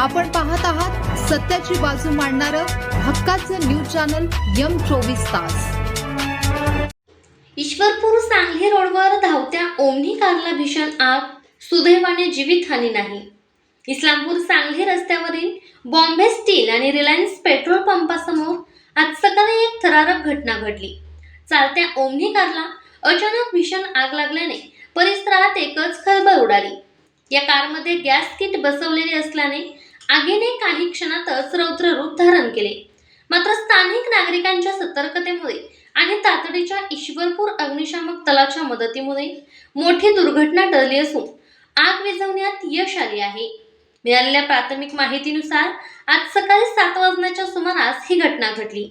आपण पाहत आहात सत्याची बाजू मांडणारं हक्काचं न्यूज चॅनल M24 तास। ईश्वरपूर सांगली रोडवर धावत्या ओमनी कारला भीषण आग, सुदैवाने जीवितहानी नाही। इस्लामपूर सांगली रस्त्यावरील बॉम्बे स्टील आणि रिलायन्स पेट्रोल पंपासमोर आज सकाळी एक थरारक घटना घडली। चालत्या ओमनी कारला अचानक भीषण आग लागल्याने परिसरात एकच खळबळ उडाली। या कारमध्ये गॅस किट बसवलेले असल्याने आगीने काही क्षणातच रौद्र रूप धारण केले। मात्र स्थानिक नागरिकांच्या सतर्कतेमुळे आणि तातडीच्या ईश्वरपूर अग्निशामक दलाच्या मदतीमुळे मोठी दुर्घटना टळली असून आग विझवण्यात यश आले आहे। मिळालेल्या प्राथमिक माहितीनुसार आज सकाळी 7 वाजण्याच्या सुमारास ही घटना घडली।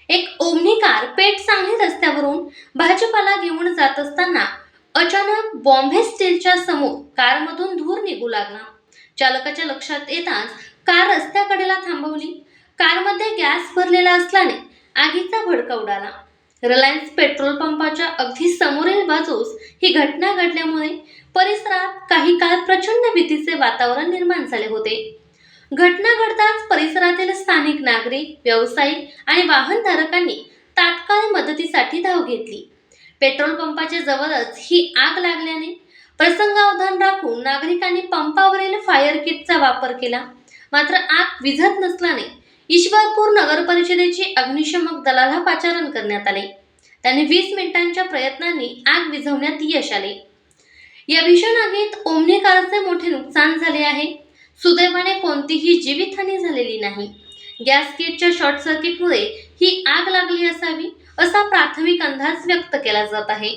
एक ओमनी कार पेठ सांगली रस्त्यावरून भाजीपाला घेऊन जात असताना अचानक बॉम्बे स्टीलच्या समोर कारमधून धूर निघू लागला। चालकाच्या लक्षात येताच कार रस्त्याकडेला थांबवली। कारमध्ये गॅस भरलेला असल्याने आगीचा भडका उडाला। रिलायन्स पेट्रोल पंपाच्या अगदी समोरील बाजूस ही घटना घडल्यामुळे परिसरात काही काळ प्रचंड भीतीचे वातावरण निर्माण झाले होते। घटना घडताच परिसरातील स्थानिक नागरिक, व्यावसायिक आणि वाहनधारकांनी तात्काळ मदतीसाठी धाव घेतली। पेट्रोल पंपाच्या जवळच ही आग लागल्याने प्रसंगावधान राखून नागरिकांनी पंपावरील फायर किटचा वापर केला। मात्र आग विझत नसल्याने ईश्वरपूर नगर परिषदेची अग्निशमक दलाला पाचारण करण्यात आले। त्यांनी 20 मिनिटांच्या प्रयत्नांनी आग विझवण्यात यश आले। या भीषण आगीत ओमनी कारचे मोठे नुकसान झाले आहे। सुदैवाने कोणतीही जीवितहानी झालेली नाही। गॅस किटच्या शॉर्ट सर्किटमुळे ही आग लागली असावी असा प्राथमिक अंदाज व्यक्त केला जात आहे।